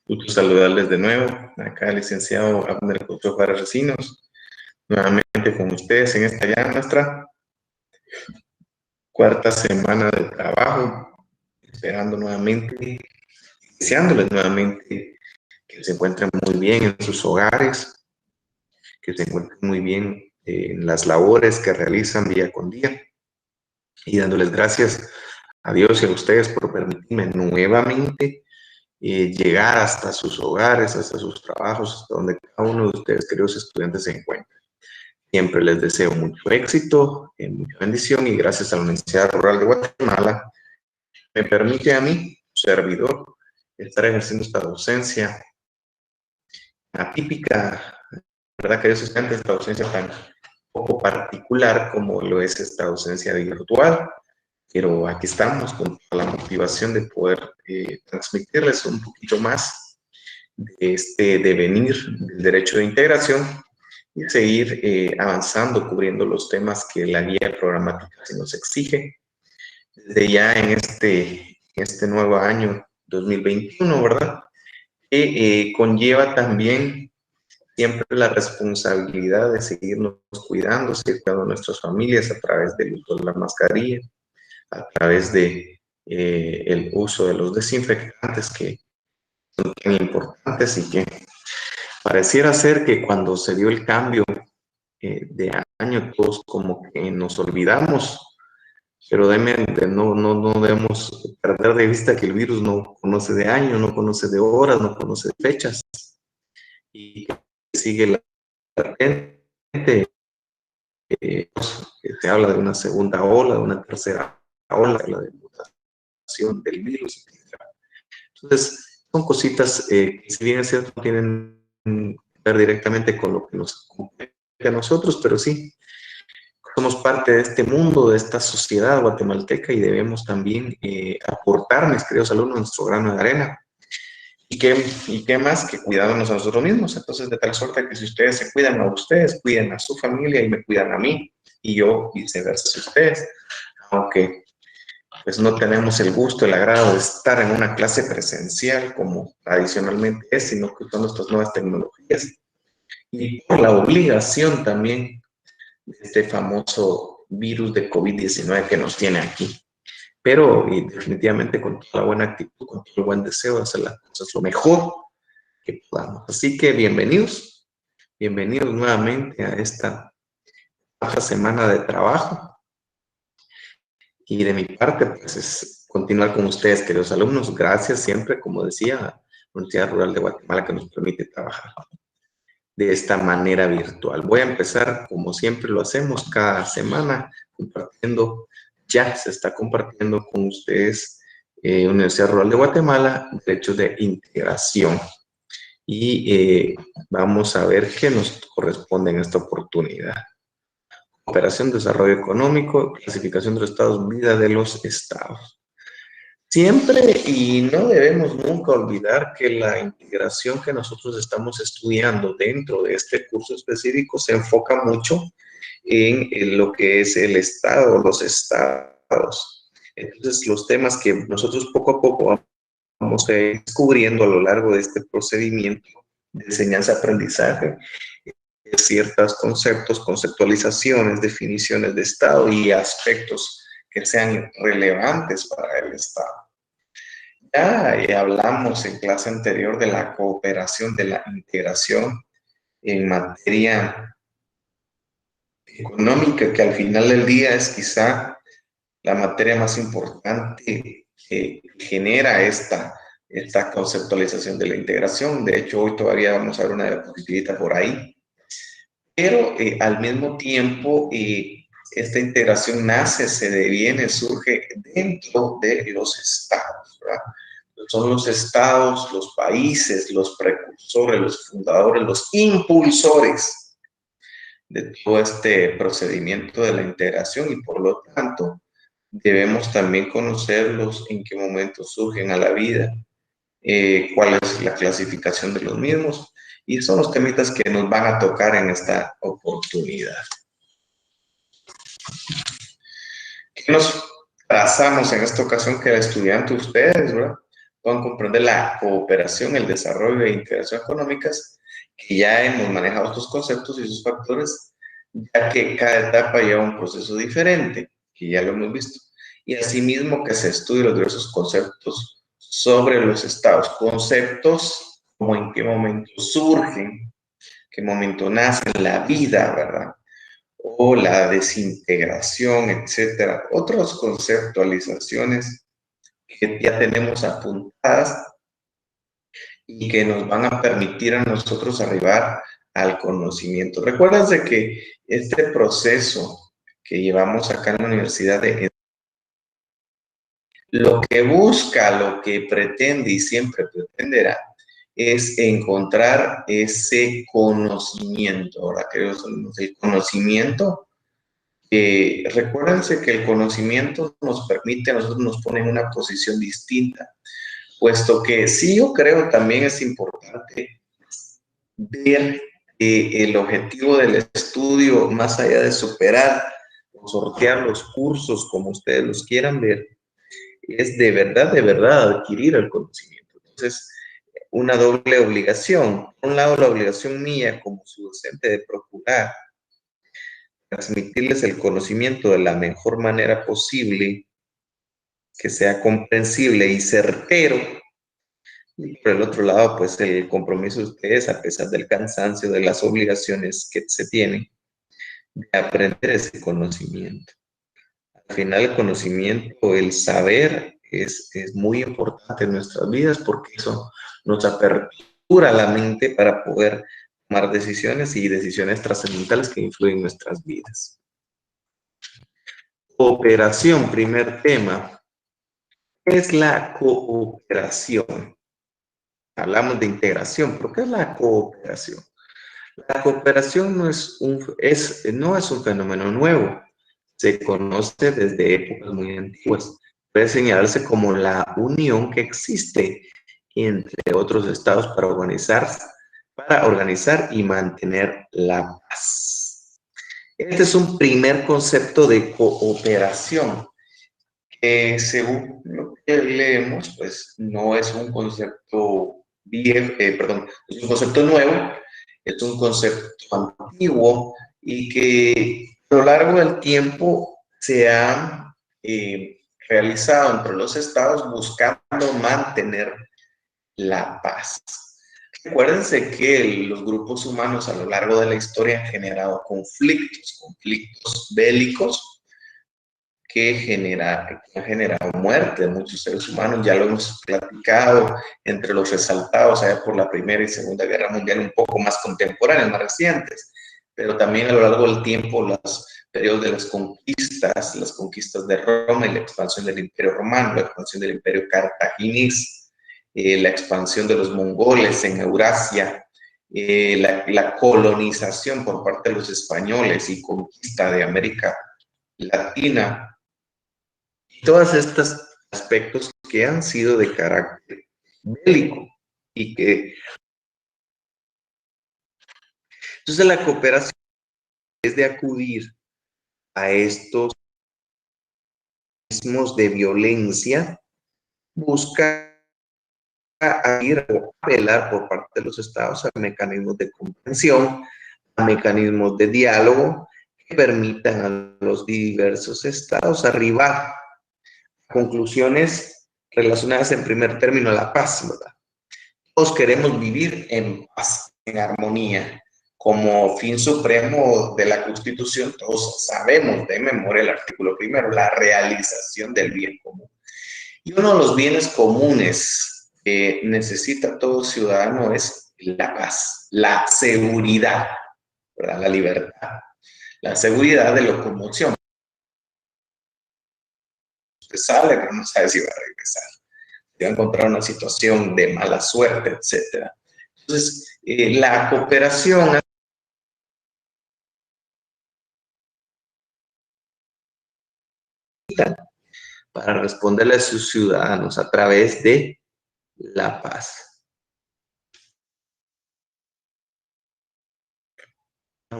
Gusto saludarles de nuevo. Acá el licenciado Abner Couto para Recinos, nuevamente con ustedes en esta ya nuestra cuarta semana de trabajo, esperando nuevamente, deseándoles nuevamente que se encuentren muy bien en sus hogares, que se encuentren muy bien en las labores que realizan día con día, y dándoles gracias a Dios y a ustedes por permitirme nuevamente llegar hasta sus hogares, hasta sus trabajos, hasta donde cada uno de ustedes, queridos estudiantes, se encuentre. Siempre les deseo mucho éxito, mucha bendición, y gracias a la Universidad Rural de Guatemala, me permite a mí, servidor, estar ejerciendo esta docencia atípica, ¿verdad, queridos estudiantes? Esta docencia tan poco particular como lo es esta docencia virtual, pero aquí estamos con la motivación de poder transmitirles un poquito más de este devenir del derecho de integración y seguir avanzando, cubriendo los temas que la guía programática se nos exige. Desde ya en este nuevo año 2021, ¿verdad? Que conlleva también siempre la responsabilidad de seguirnos cuidando, seguir cuidando a nuestras familias a través del uso de la mascarilla, a través de el uso de los desinfectantes que son tan importantes y que pareciera ser que cuando se dio el cambio de año todos como que nos olvidamos, pero no debemos perder de vista que el virus no conoce de año, no conoce de horas, no conoce de fechas y que sigue latente. Se habla de una segunda ola, de una tercera ola, de la mutación del virus, etc. Entonces, son cositas que, si bien es cierto, no tienen que ver directamente con lo que nos compete a nosotros, pero sí, somos parte de este mundo, de esta sociedad guatemalteca, y debemos también aportar, mis queridos alumnos, nuestro grano de arena. ¿Y qué más que cuidarnos a nosotros mismos? Entonces, de tal suerte que si ustedes se cuidan a ustedes, cuiden a su familia y me cuidan a mí, y yo viceversa si ustedes, aunque pues no tenemos el gusto, el agrado de estar en una clase presencial como tradicionalmente es, sino que usando estas nuevas tecnologías y por la obligación también de este famoso virus de COVID-19 que nos tiene aquí. Pero y definitivamente con toda la buena actitud, con todo el buen deseo de hacer las cosas lo mejor que podamos. Así que bienvenidos nuevamente a esta otra semana de trabajo. Y de mi parte, pues es continuar con ustedes, queridos alumnos. Gracias siempre, como decía, a la Universidad Rural de Guatemala, que nos permite trabajar de esta manera virtual. Voy a empezar, como siempre lo hacemos, cada semana, compartiendo, ya se está compartiendo con ustedes, Universidad Rural de Guatemala, derechos de integración. Y vamos a ver qué nos corresponde en esta oportunidad. Cooperación, desarrollo económico, clasificación de los estados, vida de los estados. Siempre, y no debemos nunca olvidar que la integración que nosotros estamos estudiando dentro de este curso específico se enfoca mucho en lo que es el estado, los estados. Entonces, los temas que nosotros poco a poco vamos a ir descubriendo a lo largo de este procedimiento de enseñanza-aprendizaje, ciertos conceptos, conceptualizaciones, definiciones de Estado y aspectos que sean relevantes para el Estado. Ya hablamos en clase anterior de la cooperación, de la integración en materia económica, que al final del día es quizá la materia más importante que genera esta conceptualización de la integración. De hecho, hoy todavía vamos a ver una diapositivita por ahí. Pero al mismo tiempo, esta integración nace, se deviene, surge dentro de los estados, ¿verdad? Son los estados, los países, los precursores, los fundadores, los impulsores de todo este procedimiento de la integración, y por lo tanto debemos también conocerlos, en qué momento surgen a la vida, cuál es la clasificación de los mismos. Y son los temitas que nos van a tocar en esta oportunidad. ¿Qué nos trazamos en esta ocasión que el estudiante ustedes, ¿verdad? puedan comprender la cooperación, el desarrollo e integración económicas, que ya hemos manejado estos conceptos y sus factores, ya que cada etapa lleva un proceso diferente, que ya lo hemos visto. Y asimismo que se estudien los diversos conceptos sobre los estados, conceptos como en qué momento surgen, qué momento nacen, la vida, ¿verdad? O la desintegración, etcétera. Otras conceptualizaciones que ya tenemos apuntadas y que nos van a permitir a nosotros arribar al conocimiento. Recuerdas de que este proceso que llevamos acá en la universidad lo que busca, lo que pretende y siempre pretenderá es encontrar ese conocimiento. Ahora, queridos alumnos, el conocimiento, recuérdense que el conocimiento nos permite, a nosotros nos pone en una posición distinta, puesto que sí, yo creo también es importante ver el objetivo del estudio, más allá de superar o sortear los cursos como ustedes los quieran ver, es de verdad adquirir el conocimiento. Entonces, una doble obligación. Por un lado, la obligación mía como su docente de procurar transmitirles el conocimiento de la mejor manera posible, que sea comprensible y certero. Y por el otro lado, pues el compromiso de ustedes, a pesar del cansancio, de las obligaciones que se tienen, de aprender ese conocimiento. Al final, el conocimiento, el saber, es muy importante en nuestras vidas porque eso nos apertura la mente para poder tomar decisiones y decisiones trascendentales que influyen en nuestras vidas. Cooperación, primer tema. ¿Qué es la cooperación? Hablamos de integración, pero ¿qué es la cooperación? La cooperación no es un fenómeno nuevo. Se conoce desde épocas muy antiguas. Puede señalarse como la unión que existe entre otros estados para organizar y mantener la paz. Este es un primer concepto de cooperación que, según lo que leemos, pues no es un concepto viejo, perdón, es un concepto nuevo, es un concepto antiguo y que a lo largo del tiempo se ha realizado entre los estados buscando mantener la paz. Recuérdense que los grupos humanos a lo largo de la historia han generado conflictos bélicos que han generado muerte de muchos seres humanos. Ya lo hemos platicado entre los resaltados allá por la Primera y Segunda Guerra Mundial, un poco más contemporáneos, más recientes, pero también a lo largo del tiempo los periodos de las conquistas de Roma y la expansión del Imperio Romano, la expansión del Imperio Cartaginés, la expansión de los mongoles en Eurasia, la colonización por parte de los españoles y conquista de América Latina. Todos estos aspectos que han sido de carácter bélico y que entonces la cooperación es de acudir a estos mecanismos de violencia, busca apelar por parte de los estados a mecanismos de comprensión, a mecanismos de diálogo que permitan a los diversos estados arribar a conclusiones relacionadas en primer término a la paz, ¿verdad? Todos queremos vivir en paz, en armonía. Como fin supremo de la Constitución, todos sabemos de memoria el artículo primero, la realización del bien común. Y uno de los bienes comunes que necesita todo ciudadano es la paz, la seguridad, ¿verdad? La libertad, la seguridad de locomoción. Usted sale, pero no sabe si va a regresar. Va a encontrar una situación de mala suerte, etcétera. Entonces, la cooperación para responderle a sus ciudadanos a través de la paz.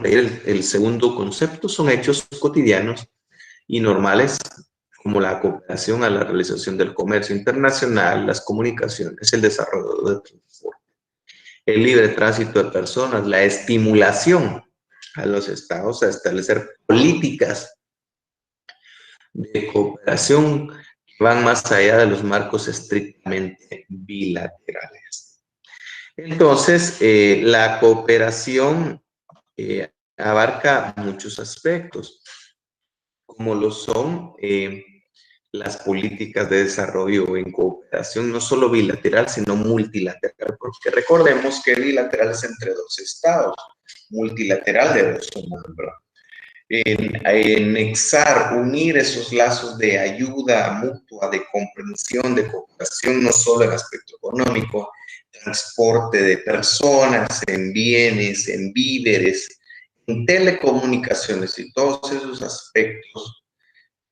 El segundo concepto son hechos cotidianos y normales como la cooperación a la realización del comercio internacional, las comunicaciones, el desarrollo de transporte, el libre tránsito de personas, la estimulación a los estados a establecer políticas de cooperación que van más allá de los marcos estrictamente bilaterales. Entonces, la cooperación abarca muchos aspectos, como lo son las políticas de desarrollo en cooperación, no solo bilateral, sino multilateral, porque recordemos que bilateral es entre dos estados, multilateral de dos miembros. Anexar, unir esos lazos de ayuda mutua, de comprensión, de cooperación, no solo en aspecto económico, transporte de personas, en bienes, en víveres, en telecomunicaciones y todos esos aspectos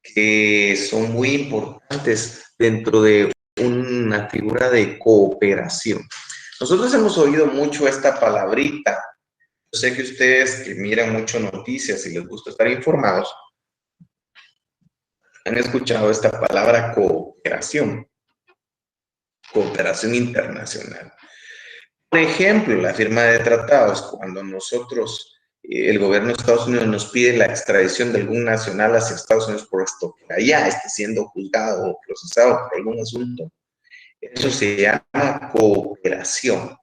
que son muy importantes dentro de una figura de cooperación. Nosotros hemos oído mucho esta palabrita. Yo sé que ustedes que miran mucho noticias y les gusta estar informados, han escuchado esta palabra cooperación, cooperación internacional. Por ejemplo, la firma de tratados, cuando nosotros, el gobierno de Estados Unidos nos pide la extradición de algún nacional hacia Estados Unidos por esto que allá esté siendo juzgado o procesado por algún asunto, eso se llama cooperación,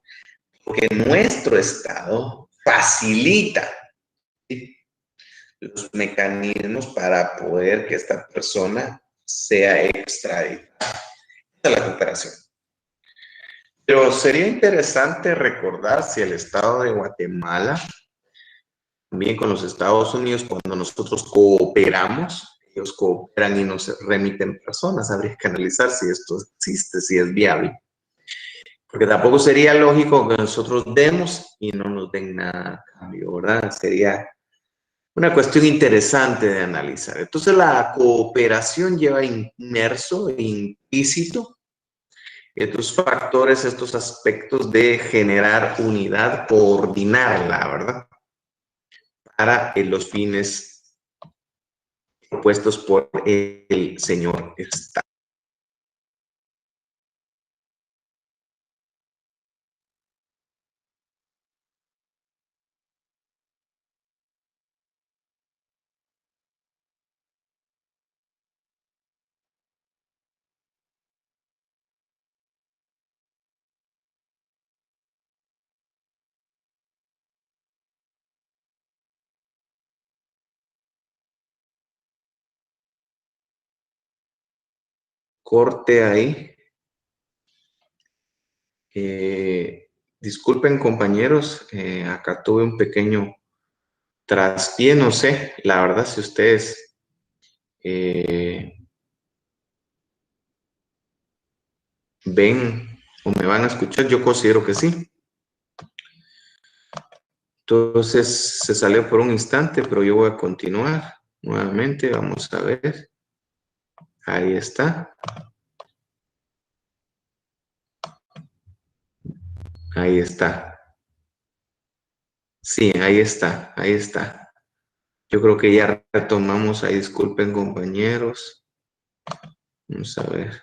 porque nuestro Estado facilita, ¿sí?, los mecanismos para poder que esta persona sea extraditada. Esa es la cooperación. Pero sería interesante recordar si el Estado de Guatemala, también con los Estados Unidos, cuando nosotros cooperamos, ellos cooperan y nos remiten personas. Habría que analizar si esto existe, si es viable. Porque tampoco sería lógico que nosotros demos y no nos den nada a cambio, ¿verdad? Sería una cuestión interesante de analizar. Entonces, la cooperación lleva inmerso, implícito, estos factores, estos aspectos de generar unidad, coordinarla, ¿verdad?, para los fines propuestos por el señor Estado. Corte ahí. Disculpen, compañeros, acá tuve un pequeño traspié, no sé, la verdad, si ustedes ven o me van a escuchar, yo considero que sí. Entonces se salió por un instante, pero yo voy a continuar nuevamente. Vamos a ver. Ahí está. Ahí está. Sí, ahí está. Ahí está. Yo creo que ya retomamos. Ahí disculpen, compañeros. Vamos a ver.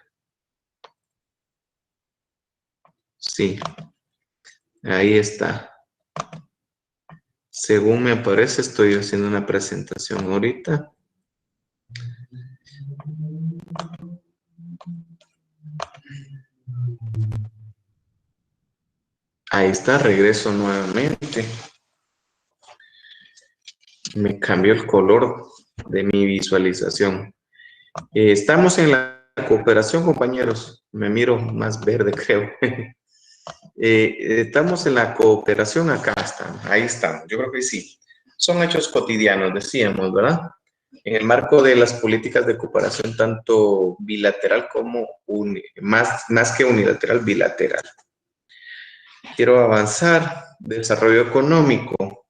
Sí. Ahí está. Según me aparece, estoy haciendo una presentación ahorita. Ahí está, regreso nuevamente. Me cambió el color de mi visualización. Estamos en la cooperación, compañeros. Me miro más verde, creo. Estamos en la cooperación, acá estamos, ahí estamos. Yo creo que sí. Son hechos cotidianos, decíamos, ¿verdad? En el marco de las políticas de cooperación, tanto bilateral como más que unilateral, bilateral. Quiero avanzar. Desarrollo económico.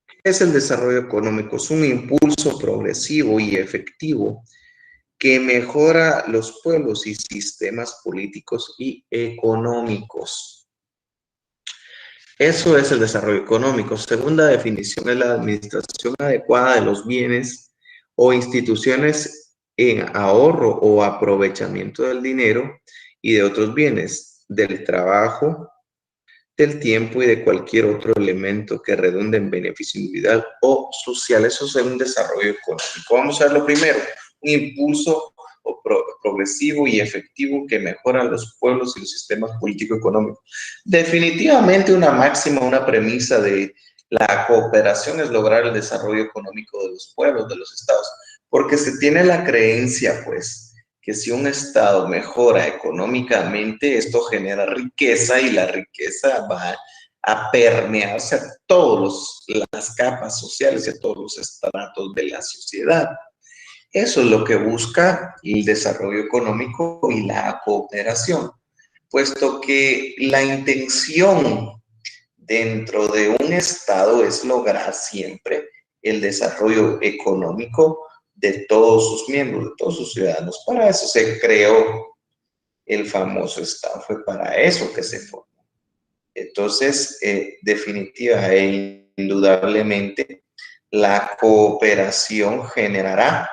¿Qué es el desarrollo económico? Es un impulso progresivo y efectivo que mejora los pueblos y sistemas políticos y económicos. Eso es el desarrollo económico. Segunda definición es la administración adecuada de los bienes o instituciones en ahorro o aprovechamiento del dinero y de otros bienes, del trabajo, del tiempo y de cualquier otro elemento que redunde en beneficio individual o social. Eso es un desarrollo económico. Vamos a ver lo primero, un impulso progresivo y efectivo que mejora los pueblos y los sistemas político-económicos. Definitivamente una máxima, una premisa de la cooperación es lograr el desarrollo económico de los pueblos, de los estados, porque se tiene la creencia, pues, que si un estado mejora económicamente, esto genera riqueza y la riqueza va a permearse a todas las capas sociales y a todos los estratos de la sociedad. Eso es lo que busca el desarrollo económico y la cooperación, puesto que la intención dentro de un Estado es lograr siempre el desarrollo económico de todos sus miembros, de todos sus ciudadanos. Para eso se creó el famoso Estado, fue para eso que se formó. Entonces, definitiva e indudablemente, la cooperación generará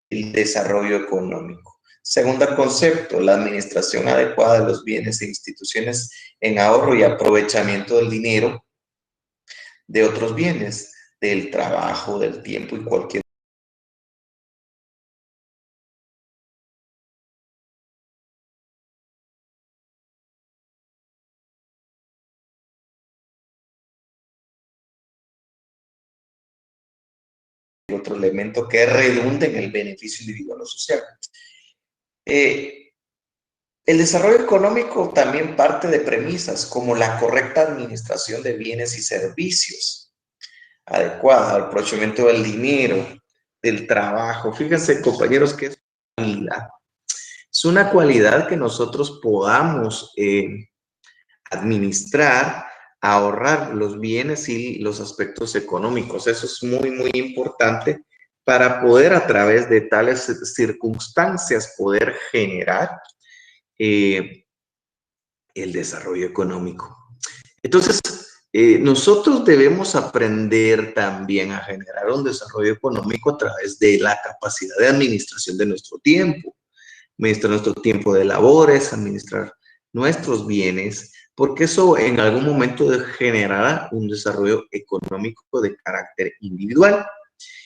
el desarrollo económico. Segundo concepto, la administración adecuada de los bienes e instituciones en ahorro y aprovechamiento del dinero, de otros bienes, del trabajo, del tiempo y cualquier otro elemento que redunde en el beneficio individual o social. El desarrollo económico también parte de premisas como la correcta administración de bienes y servicios, adecuada al aprovechamiento del dinero, del trabajo. Fíjense, compañeros, que es una cualidad que nosotros podamos administrar, ahorrar los bienes y los aspectos económicos. Eso es muy, muy importante para poder a través de tales circunstancias poder generar el desarrollo económico. Entonces, nosotros debemos aprender también a generar un desarrollo económico a través de la capacidad de administración de nuestro tiempo, administrar nuestro tiempo de labores, administrar nuestros bienes, porque eso en algún momento generará un desarrollo económico de carácter individual.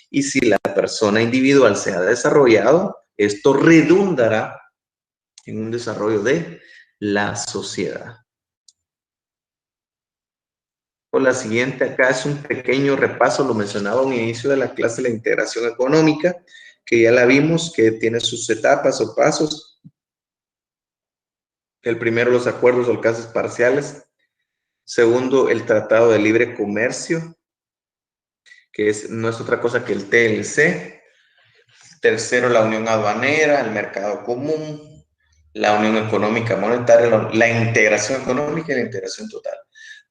Y si la persona individual se ha desarrollado, esto redundará en un desarrollo de la sociedad. La siguiente acá es un pequeño repaso, lo mencionaba al inicio de la clase, la integración económica, que ya la vimos, que tiene sus etapas o pasos. El primero, los acuerdos o alcances parciales. Segundo, el Tratado de Libre Comercio, que no es otra cosa que el TLC. Tercero, la Unión Aduanera, el Mercado Común, la Unión Económica Monetaria, la integración económica y la integración total.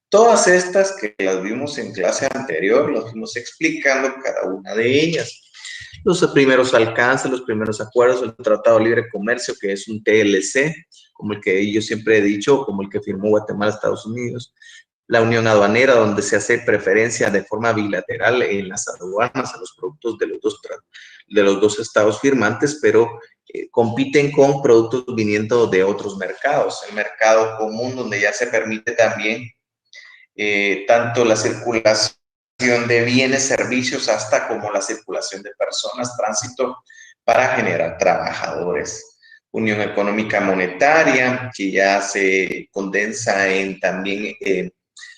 Todas estas que las vimos en clase anterior, las fuimos explicando cada una de ellas. Los primeros alcances, los primeros acuerdos, el Tratado de Libre Comercio, que es un TLC, como el que yo siempre he dicho, como el que firmó Guatemala, Estados Unidos. La Unión Aduanera, donde se hace preferencia de forma bilateral en las aduanas a los productos de los dos estados firmantes, pero compiten con productos viniendo de otros mercados. El mercado común, donde ya se permite también tanto la circulación de bienes, servicios, hasta como la circulación de personas, tránsito para generar trabajadores. Unión Económica Monetaria, que ya se condensa en también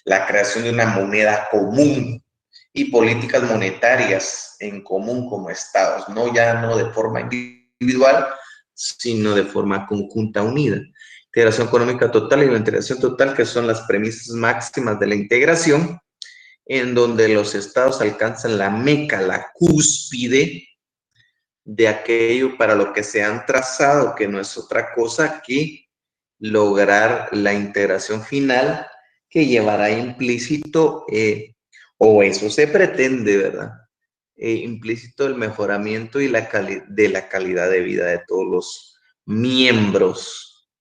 la creación de una moneda común y políticas monetarias en común como estados, ya no de forma individual, sino de forma conjunta unida. Integración económica total y la integración total, que son las premisas máximas de la integración, en donde los estados alcanzan la meca, la cúspide de aquello para lo que se han trazado, que no es otra cosa que lograr la integración final que llevará implícito, o eso se pretende, ¿verdad? Implícito el mejoramiento y de la calidad de vida de todos los miembros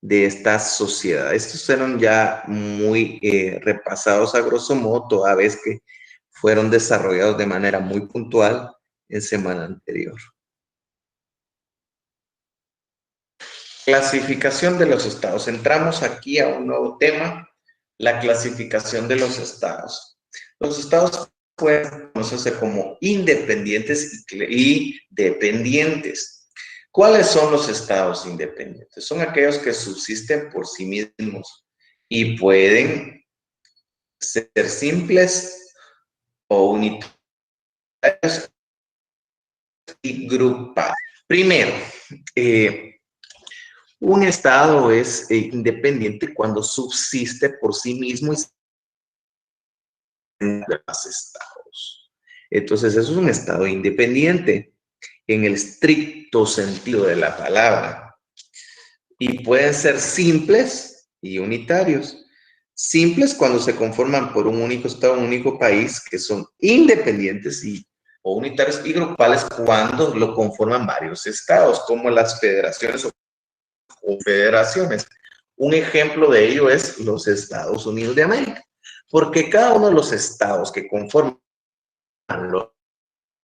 de esta sociedad. Estos eran ya muy repasados a grosso modo, toda vez que fueron desarrollados de manera muy puntual en semana anterior. Clasificación de los estados. Entramos aquí a un nuevo tema, la clasificación de los estados. Los estados pueden conocerse como independientes y dependientes. ¿Cuáles son los estados independientes? Son aquellos que subsisten por sí mismos y pueden ser simples o unitarios y grupales. Primero, un estado es independiente cuando subsiste por sí mismo y demás estados. Entonces, eso es un estado independiente en el estricto sentido de la palabra. Y pueden ser simples y unitarios. Simples cuando se conforman por un único estado, un único país, que son independientes o unitarios, y grupales cuando lo conforman varios estados, como las federaciones o confederaciones. Un ejemplo de ello es los Estados Unidos de América, porque cada uno de los estados que conforman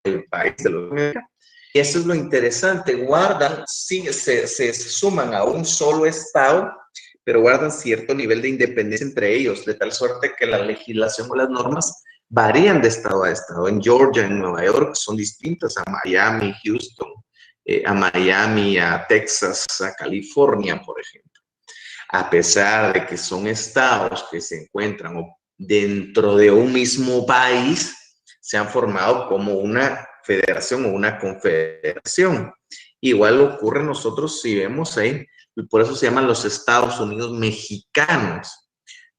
el país de los América, y eso es lo interesante, guardan, sí, se suman a un solo estado, pero guardan cierto nivel de independencia entre ellos, de tal suerte que la legislación o las normas varían de estado a estado. En Georgia, en Nueva York, son distintas a Miami, Houston, a Miami, a Texas, a California, por ejemplo. A pesar de que son estados que se encuentran dentro de un mismo país, se han formado como una federación o una confederación. Igual ocurre nosotros si vemos ahí, y por eso se llaman los Estados Unidos mexicanos,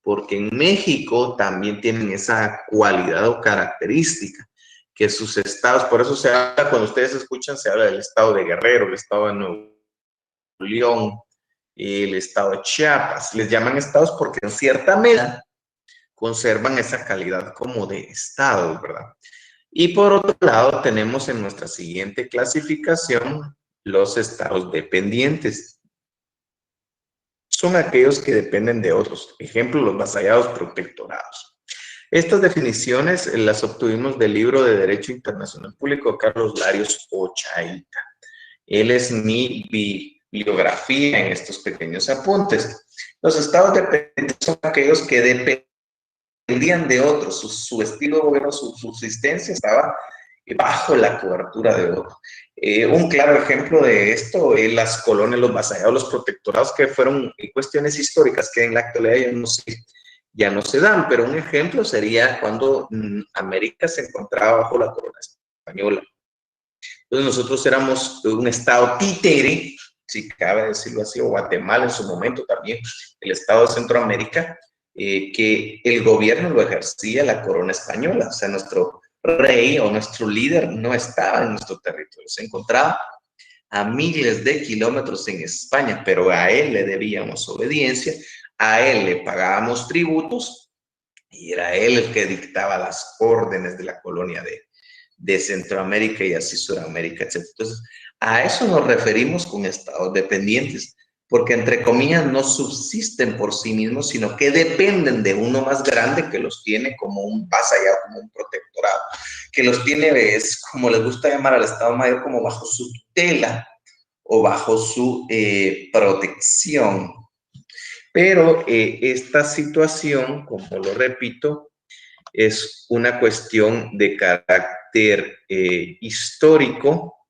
porque en México también tienen esa cualidad o característica, que sus estados, por eso se habla, cuando ustedes escuchan, se habla del estado de Guerrero, el estado de Nuevo León, el estado de Chiapas. Les llaman estados porque en cierta medida conservan esa calidad como de estado, ¿verdad? Y por otro lado, tenemos en nuestra siguiente clasificación los estados dependientes. Son aquellos que dependen de otros. Ejemplo, los vasallados protectorados. Estas definiciones las obtuvimos del libro de Derecho Internacional Público de Carlos Larios Ochaíta. Él es mi bibliografía en estos pequeños apuntes. Los estados dependientes son aquellos que dependían de otros. Su estilo de gobierno, su subsistencia estaba bajo la cobertura de otro. Un claro ejemplo de esto es las colonias, los vasallados, los protectorados, que fueron cuestiones históricas que en la actualidad ya no se dan, pero un ejemplo sería cuando América se encontraba bajo la corona española. Entonces nosotros éramos un estado títere, si cabe decirlo así, o Guatemala en su momento también, el estado de Centroamérica, que el gobierno lo ejercía la corona española, o sea, nuestro rey o nuestro líder no estaba en nuestro territorio, se encontraba a miles de kilómetros en España, pero a él le debíamos obediencia, a él le pagábamos tributos y era él el que dictaba las órdenes de la colonia de Centroamérica y así Sudamérica, etc. Entonces, a eso nos referimos con estados dependientes, porque entre comillas no subsisten por sí mismos, sino que dependen de uno más grande que los tiene como un vasallado, como un protectorado, que los tiene, es como les gusta llamar al Estado Mayor, como bajo su tutela o bajo su protección. Pero esta situación, como lo repito, es una cuestión de carácter histórico,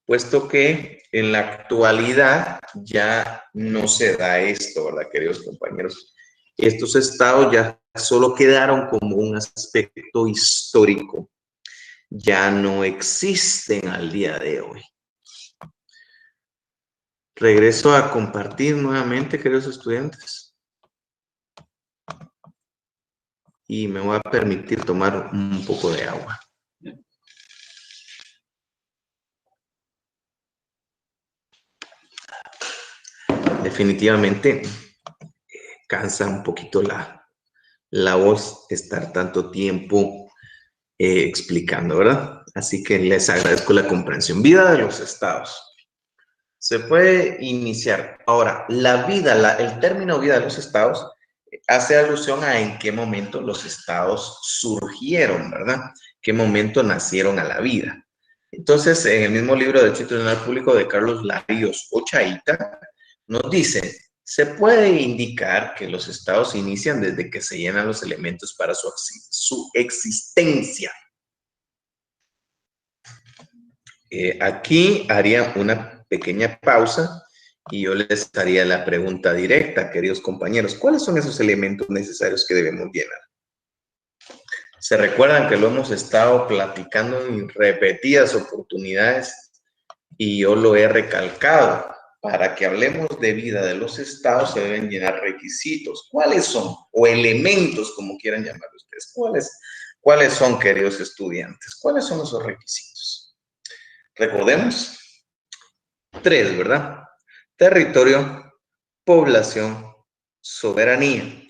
puesto que en la actualidad ya no se da esto, ¿verdad, queridos compañeros? Estos estados ya solo quedaron como un aspecto histórico, ya no existen al día de hoy. Regreso a compartir nuevamente, queridos estudiantes. Y me voy a permitir tomar un poco de agua. Definitivamente cansa un poquito la voz estar tanto tiempo explicando, ¿verdad? Así que les agradezco la comprensión. Vida de los estados. Se puede iniciar. Ahora, el término vida de los estados hace alusión a en qué momento los estados surgieron, ¿verdad? ¿Qué momento nacieron a la vida? Entonces, en el mismo libro de Derecho Internacional Público de Carlos Larios Ochaíta, nos dice, se puede indicar que los estados inician desde que se llenan los elementos para su existencia. Aquí haría una pequeña pausa y yo les haría la pregunta directa, queridos compañeros. ¿Cuáles son esos elementos necesarios que debemos llenar? ¿Se recuerdan que lo hemos estado platicando en repetidas oportunidades y yo lo he recalcado? Para que hablemos de vida de los estados se deben llenar requisitos. ¿Cuáles son? O elementos, como quieran llamarlo ustedes. ¿Cuáles son, queridos estudiantes? ¿Cuáles son esos requisitos? Recordemos, 3, ¿verdad? Territorio, población, soberanía.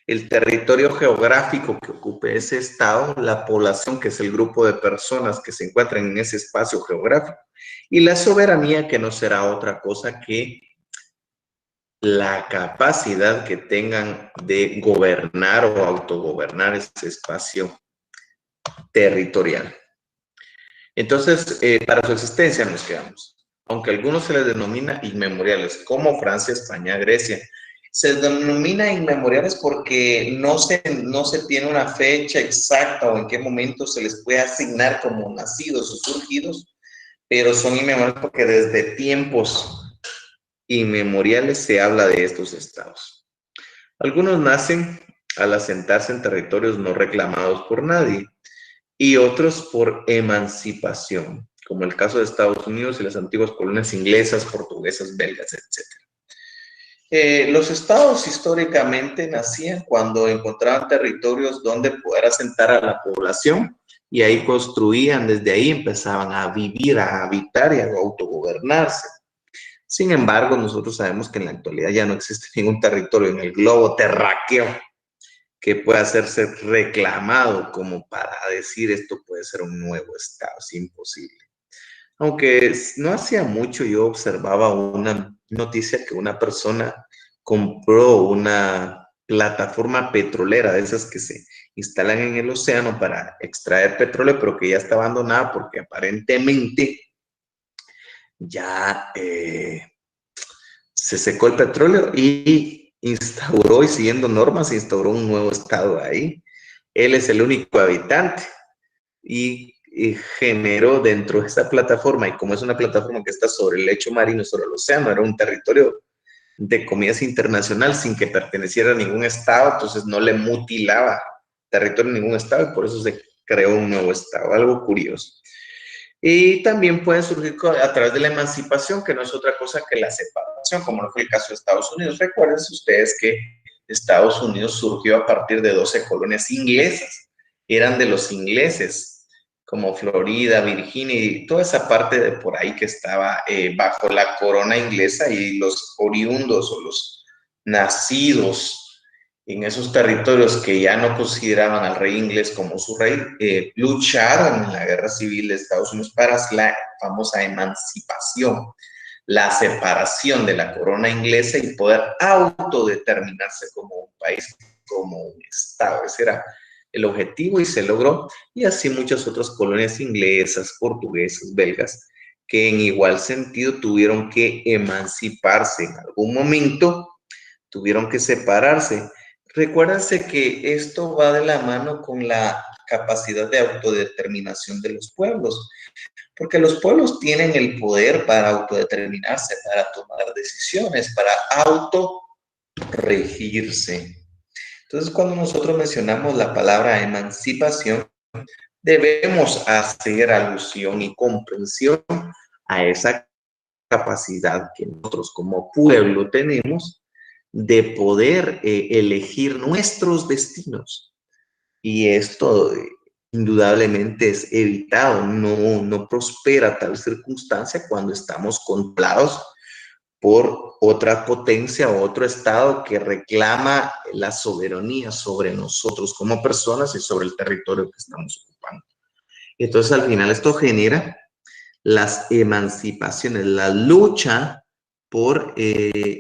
El territorio geográfico que ocupe ese estado, la población, que es el grupo de personas que se encuentran en ese espacio geográfico, y la soberanía, que no será otra cosa que la capacidad que tengan de gobernar o autogobernar ese espacio territorial. Entonces, para su existencia nos quedamos. Aunque a algunos se les denomina inmemoriales, como Francia, España, Grecia, se denomina inmemoriales porque no se tiene una fecha exacta o en qué momento se les puede asignar como nacidos o surgidos, pero son inmemoriales porque desde tiempos inmemoriales se habla de estos estados. Algunos nacen al asentarse en territorios no reclamados por nadie y otros por emancipación, como el caso de Estados Unidos y las antiguas colonias inglesas, portuguesas, belgas, etc. Los estados históricamente nacían cuando encontraban territorios donde poder asentar a la población y ahí construían, desde ahí empezaban a vivir, a habitar y a autogobernarse. Sin embargo, nosotros sabemos que en la actualidad ya no existe ningún territorio en el globo terráqueo que pueda hacerse reclamado como para decir esto puede ser un nuevo estado. Es imposible. Aunque no hacía mucho yo observaba una noticia que una persona compró una plataforma petrolera de esas que se instalan en el océano para extraer petróleo, pero que ya está abandonada porque aparentemente ya se secó el petróleo y instauró, y siguiendo normas, instauró un nuevo estado ahí. Él es el único habitante y generó dentro de esa plataforma, y como es una plataforma que está sobre el lecho marino, sobre el océano, era un territorio de comercio internacional sin que perteneciera a ningún estado, entonces no le mutilaba territorio en ningún estado y por eso se creó un nuevo estado, algo curioso. Y también pueden surgir a través de la emancipación, que no es otra cosa que la separación, como no fue el caso de Estados Unidos. Recuerden ustedes que Estados Unidos surgió a partir de 12 colonias inglesas. Eran de los ingleses, como Florida, Virginia y toda esa parte de por ahí que estaba bajo la corona inglesa, y los oriundos o los nacidos en esos territorios que ya no consideraban al rey inglés como su rey, lucharon en la guerra civil de Estados Unidos para la famosa emancipación, la separación de la corona inglesa y poder autodeterminarse como un país, como un estado. Ese era el objetivo y se logró, y así muchas otras colonias inglesas, portuguesas, belgas, que en igual sentido tuvieron que emanciparse en algún momento, tuvieron que separarse. Recuérdense que esto va de la mano con la capacidad de autodeterminación de los pueblos, porque los pueblos tienen el poder para autodeterminarse, para tomar decisiones, para autorregirse. Entonces, cuando nosotros mencionamos la palabra emancipación, debemos hacer alusión y comprensión a esa capacidad que nosotros como pueblo tenemos de poder elegir nuestros destinos. Y esto indudablemente es evitado, no prospera tal circunstancia cuando estamos controlados por otra potencia o otro estado que reclama la soberanía sobre nosotros como personas y sobre el territorio que estamos ocupando. Entonces, al final esto genera las emancipaciones, la lucha por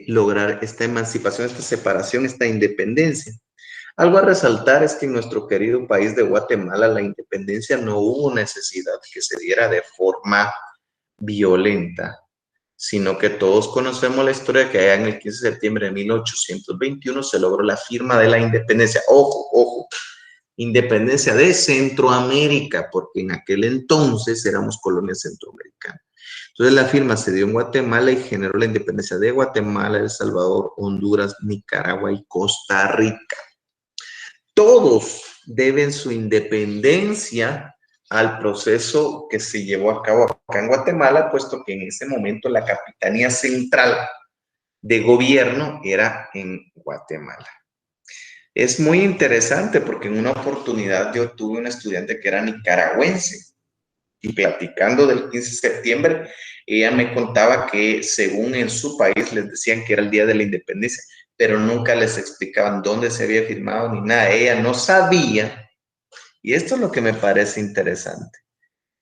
lograr esta emancipación, esta separación, esta independencia. Algo a resaltar es que en nuestro querido país de Guatemala la independencia no hubo necesidad que se diera de forma violenta, sino que todos conocemos la historia que allá en el 15 de septiembre de 1821 se logró la firma de la independencia. Ojo, ojo, independencia de Centroamérica, porque en aquel entonces éramos colonia centroamericana. Entonces la firma se dio en Guatemala y generó la independencia de Guatemala, El Salvador, Honduras, Nicaragua y Costa Rica. Todos deben su independencia al proceso que se llevó a cabo acá en Guatemala, puesto que en ese momento la capitanía central de gobierno era en Guatemala. Es muy interesante porque en una oportunidad yo tuve una estudiante que era nicaragüense y platicando del 15 de septiembre, ella me contaba que según en su país les decían que era el día de la independencia, pero nunca les explicaban dónde se había firmado ni nada. Ella no sabía, y esto es lo que me parece interesante,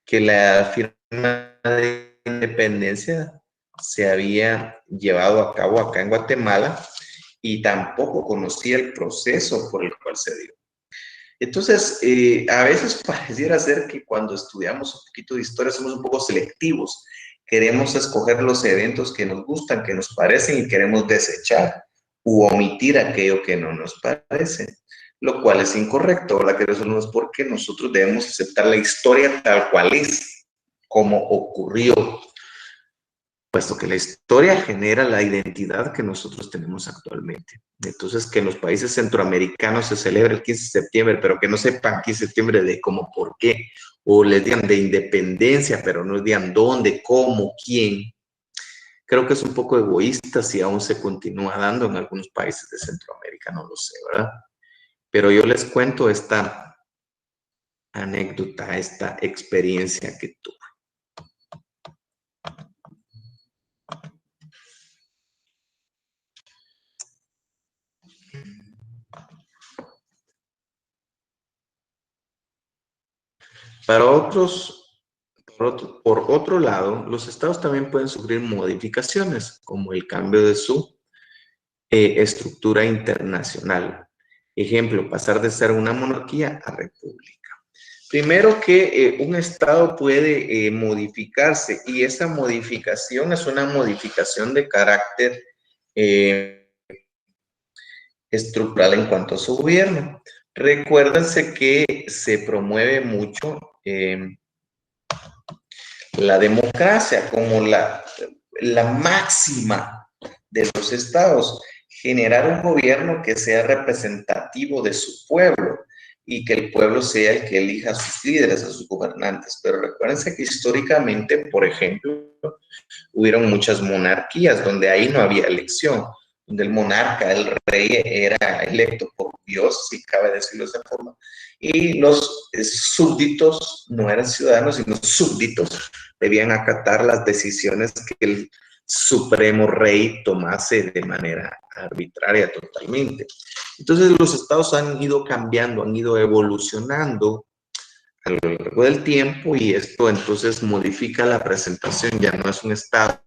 que la firma de independencia se había llevado a cabo acá en Guatemala y tampoco conocía el proceso por el cual se dio. Entonces, a veces pareciera ser que cuando estudiamos un poquito de historia somos un poco selectivos. Queremos escoger los eventos que nos gustan, que nos parecen y queremos desechar u omitir aquello que no nos parece, lo cual es incorrecto, ¿verdad? Que eso no es porque nosotros debemos aceptar la historia tal cual es, como ocurrió, puesto que la historia genera la identidad que nosotros tenemos actualmente. Entonces, que en los países centroamericanos se celebra el 15 de septiembre, pero que no sepan 15 de septiembre de cómo, por qué, o les digan de independencia, pero no digan dónde, cómo, quién. Creo que es un poco egoísta si aún se continúa dando en algunos países de Centroamérica, no lo sé, ¿verdad? Pero yo les cuento esta anécdota, esta experiencia que tuve. Para otros, por otro lado, los estados también pueden sufrir modificaciones, como el cambio de su estructura internacional. Ejemplo, pasar de ser una monarquía a república. Primero que un estado puede modificarse y esa modificación es una modificación de carácter estructural en cuanto a su gobierno. Recuérdense que se promueve mucho la democracia como la máxima de los estados, generar un gobierno que sea representativo de su pueblo y que el pueblo sea el que elija a sus líderes, a sus gobernantes. Pero recuérdense que históricamente, por ejemplo, hubieron muchas monarquías donde ahí no había elección, donde el monarca, el rey, era electo por Dios, si cabe decirlo de esa forma, y los súbditos no eran ciudadanos, sino súbditos, debían acatar las decisiones que el supremo rey tomase de manera arbitraria totalmente. Entonces los estados han ido cambiando, han ido evolucionando a lo largo del tiempo y esto entonces modifica la presentación, ya no es un estado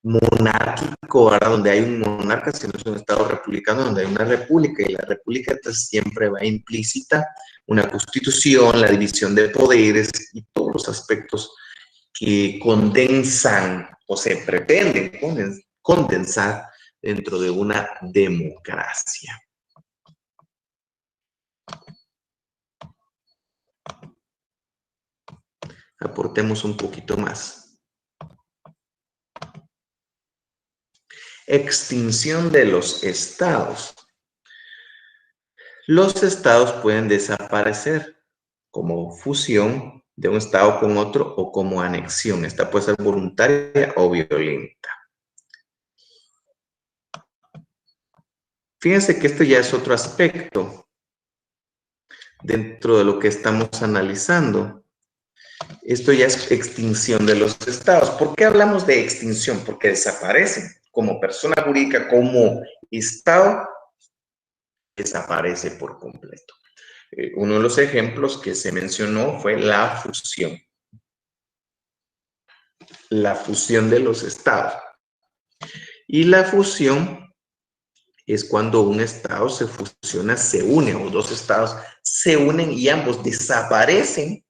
monárquico, ahora donde hay un monarca, sino es un estado republicano donde hay una república y la república entonces siempre va implícita una constitución, la división de poderes y todos los aspectos que condensan o se pretenden condensar dentro de una democracia. Aportemos un poquito más. Extinción de los estados. Los estados pueden desaparecer como fusión de un estado con otro o como anexión. Esta puede ser voluntaria o violenta. Fíjense que este ya es otro aspecto dentro de lo que estamos analizando. Esto ya es extinción de los estados. ¿Por qué hablamos de extinción? Porque desaparecen como persona jurídica, como estado, desaparece por completo. Uno de los ejemplos que se mencionó fue la fusión. La fusión de los estados. Y la fusión es cuando un estado se fusiona, se une, o dos estados se unen y ambos desaparecen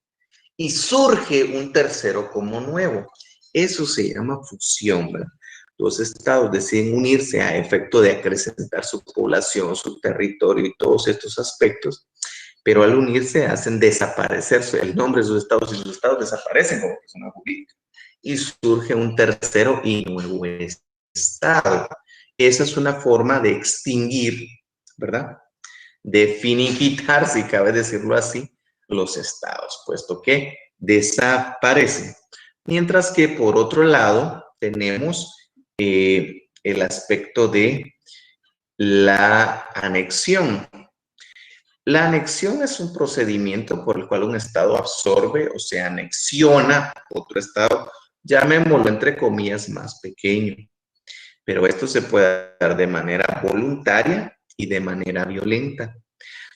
y surge un tercero como nuevo. Eso se llama fusión, ¿verdad? Los estados deciden unirse a efecto de acrecentar su población, su territorio y todos estos aspectos, pero al unirse hacen desaparecer el nombre de sus estados y sus estados desaparecen como persona jurídica y surge un tercero y nuevo estado. Esa es una forma de extinguir, ¿verdad? De finiquitar, si cabe decirlo así, los estados, puesto que desaparecen. Mientras que por otro lado tenemos el aspecto de la anexión. La anexión es un procedimiento por el cual un estado absorbe o se anexiona otro estado, llamémoslo entre comillas más pequeño. Pero esto se puede dar de manera voluntaria y de manera violenta.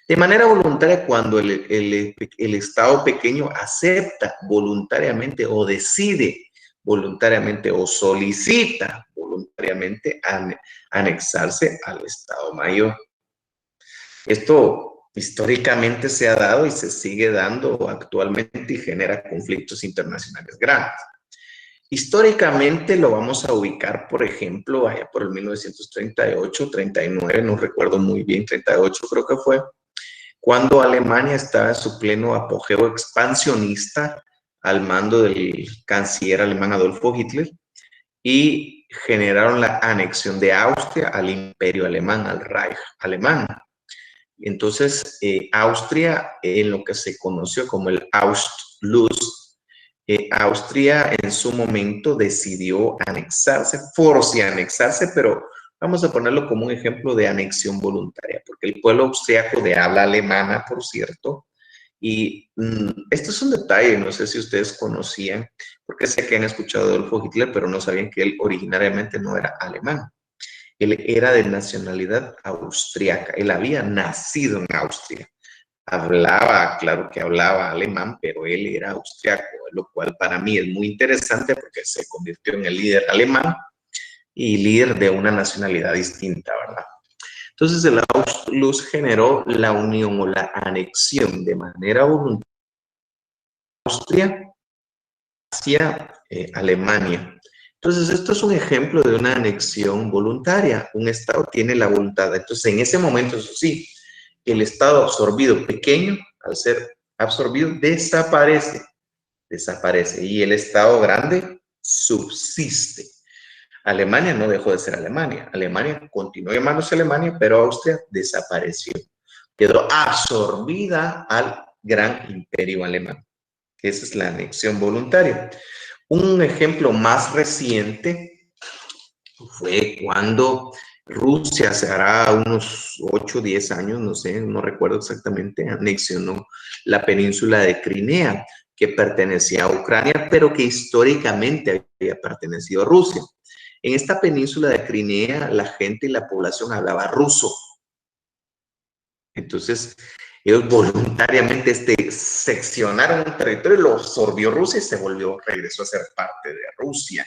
De manera voluntaria cuando el estado pequeño acepta voluntariamente o decide voluntariamente o solicita voluntariamente anexarse al estado mayor. Esto históricamente se ha dado y se sigue dando actualmente y genera conflictos internacionales grandes. Históricamente lo vamos a ubicar, por ejemplo, allá por el 1938, 39, no recuerdo muy bien, 38 creo que fue, cuando Alemania estaba en su pleno apogeo expansionista al mando del canciller alemán Adolfo Hitler y generaron la anexión de Austria al imperio alemán, al Reich alemán. Entonces, Austria, en lo que se conoció como el Anschluss, Austria en su momento decidió anexarse, anexarse, pero vamos a ponerlo como un ejemplo de anexión voluntaria, porque el pueblo austriaco de habla alemana, por cierto, y esto es un detalle, no sé si ustedes conocían, porque sé que han escuchado de Adolfo Hitler, pero no sabían que él originariamente no era alemán. Él era de nacionalidad austriaca, él había nacido en Austria. Hablaba, claro que hablaba alemán, pero él era austriaco, lo cual para mí es muy interesante porque se convirtió en el líder alemán y líder de una nacionalidad distinta, ¿verdad? Entonces el Anschluss generó la unión o la anexión de manera voluntaria de Austria hacia Alemania. Entonces esto es un ejemplo de una anexión voluntaria. Un Estado tiene la voluntad. Entonces en ese momento, eso sí, el estado absorbido pequeño, al ser absorbido, desaparece y el estado grande subsiste. Alemania no dejó de ser Alemania. Alemania continuó llamándose Alemania, pero Austria desapareció. Quedó absorbida al gran imperio alemán. Esa es la anexión voluntaria. Un ejemplo más reciente fue cuando Rusia, se hará unos 8 o 10 años, no sé, no recuerdo exactamente, anexionó la península de Crimea, que pertenecía a Ucrania, pero que históricamente había pertenecido a Rusia. En esta península de Crimea, la gente y la población hablaba ruso. Entonces, ellos voluntariamente seccionaron un territorio, lo absorbió Rusia y regresó a ser parte de Rusia.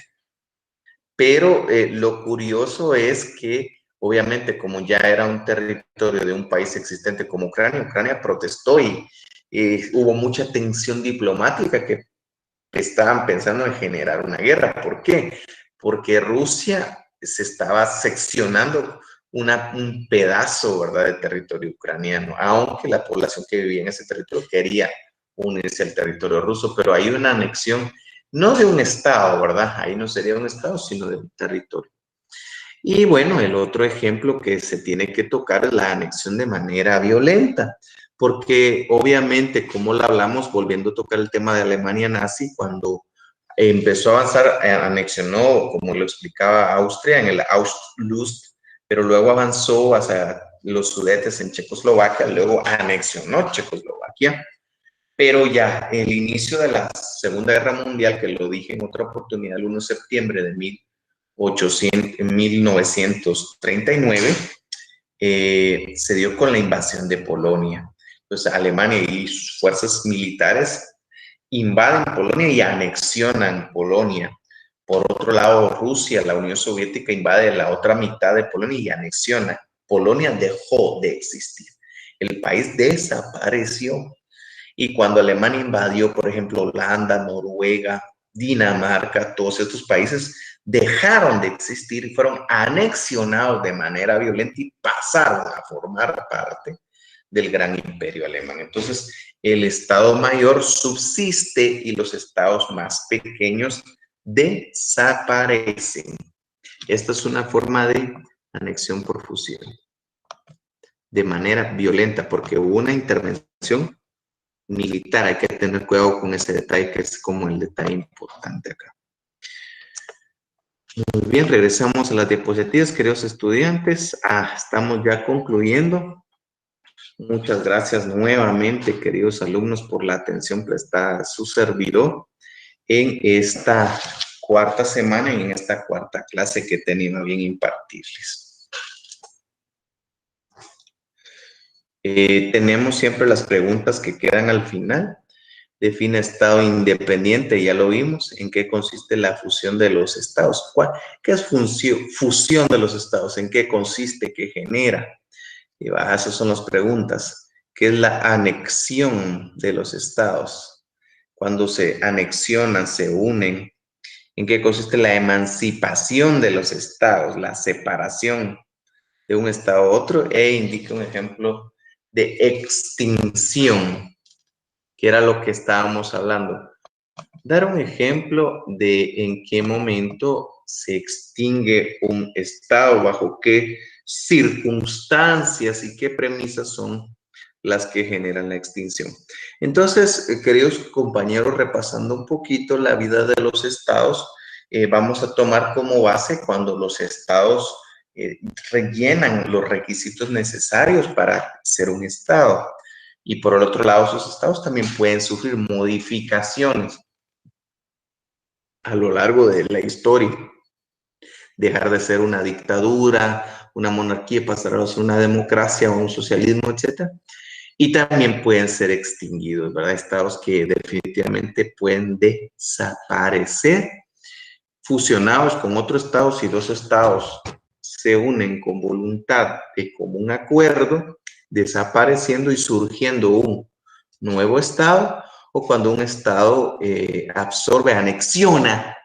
Pero lo curioso es que, obviamente, como ya era un territorio de un país existente como Ucrania, Ucrania protestó y hubo mucha tensión diplomática que estaban pensando en generar una guerra. ¿Por qué? Porque Rusia se estaba seccionando un pedazo, ¿verdad?, de territorio ucraniano, aunque la población que vivía en ese territorio quería unirse al territorio ruso, pero hay una anexión no de un estado, ¿verdad? Ahí no sería un estado, sino de un territorio. Y bueno, el otro ejemplo que se tiene que tocar es la anexión de manera violenta, porque obviamente, como lo hablamos, volviendo a tocar el tema de Alemania nazi, cuando empezó a avanzar, anexionó, como lo explicaba Austria, en el Anschluss, pero luego avanzó hacia los Sudetes en Checoslovaquia, luego anexionó Checoslovaquia. Pero ya el inicio de la Segunda Guerra Mundial, que lo dije en otra oportunidad, el 1 de septiembre de 1939, se dio con la invasión de Polonia. Entonces Alemania y sus fuerzas militares invaden Polonia y anexionan Polonia. Por otro lado, Rusia, la Unión Soviética, invade la otra mitad de Polonia y anexiona Polonia dejó de existir. El país desapareció. Y cuando Alemania invadió, por ejemplo, Holanda, Noruega, Dinamarca, todos estos países dejaron de existir y fueron anexionados de manera violenta y pasaron a formar parte del gran imperio alemán. Entonces, el Estado Mayor subsiste y los estados más pequeños desaparecen. Esta es una forma de anexión por fusión, de manera violenta, porque hubo una intervención militar. Hay que tener cuidado con ese detalle, que es como el detalle importante acá. Muy bien, regresamos a las diapositivas, queridos estudiantes. Estamos ya concluyendo. Muchas gracias nuevamente, queridos alumnos, por la atención prestada a su servidor en esta cuarta semana y en esta cuarta clase que he tenido a bien impartirles. Tenemos siempre las preguntas que quedan al final. Define estado independiente, ya lo vimos. ¿En qué consiste la fusión de los estados? ¿Qué es fusión de los estados? ¿En qué consiste? ¿Qué genera? Y esas son las preguntas. ¿Qué es la anexión de los estados? Cuando se anexionan, se unen. ¿En qué consiste la emancipación de los estados? La separación de un estado a otro. E indica un ejemplo de extinción, que era lo que estábamos hablando. Dar un ejemplo de en qué momento se extingue un estado, bajo qué circunstancias y qué premisas son las que generan la extinción. Entonces, queridos compañeros, repasando un poquito la vida de los estados, vamos a tomar como base cuando los estados rellenan los requisitos necesarios para ser un estado. Y por el otro lado, esos estados también pueden sufrir modificaciones a lo largo de la historia. Dejar de ser una dictadura, una monarquía, pasar a ser una democracia o un socialismo, etc. Y también pueden ser extinguidos, ¿verdad? Estados que definitivamente pueden desaparecer, fusionados con otros estados. Si dos estados se unen con voluntad de común acuerdo, desapareciendo y surgiendo un nuevo estado, o cuando un estado absorbe, anexiona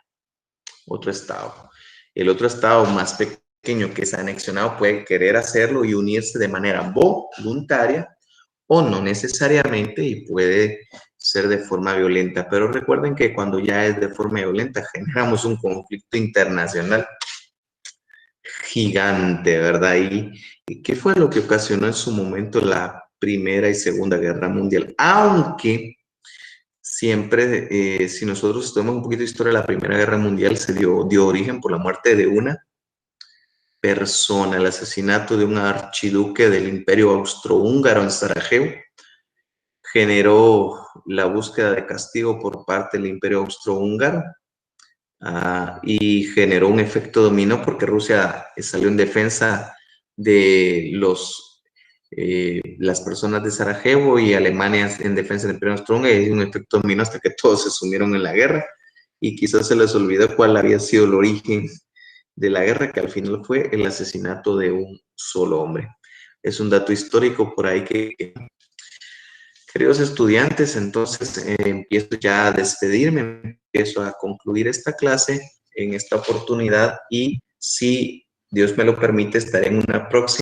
otro estado. El otro estado más pequeño que es anexionado puede querer hacerlo y unirse de manera voluntaria o no necesariamente, y puede ser de forma violenta. Pero recuerden que cuando ya es de forma violenta generamos un conflicto internacional gigante, ¿verdad? ¿Y qué fue lo que ocasionó en su momento la Primera y Segunda Guerra Mundial? Aunque siempre, si nosotros estudiamos un poquito de historia, la Primera Guerra Mundial dio origen por la muerte de una persona, el asesinato de un archiduque del Imperio Austrohúngaro en Sarajevo. Generó la búsqueda de castigo por parte del Imperio Austrohúngaro y generó un efecto dominó, porque Rusia salió en defensa de las personas de Sarajevo y Alemania en defensa del Imperio Austrohúngaro, y un efecto dominó hasta que todos se sumieron en la guerra, y quizás se les olvidó cuál había sido el origen de la guerra, que al final fue el asesinato de un solo hombre. Es un dato histórico por ahí que queridos estudiantes, entonces empiezo ya a despedirme, empiezo a concluir esta clase en esta oportunidad, y si Dios me lo permite, estaré en una próxima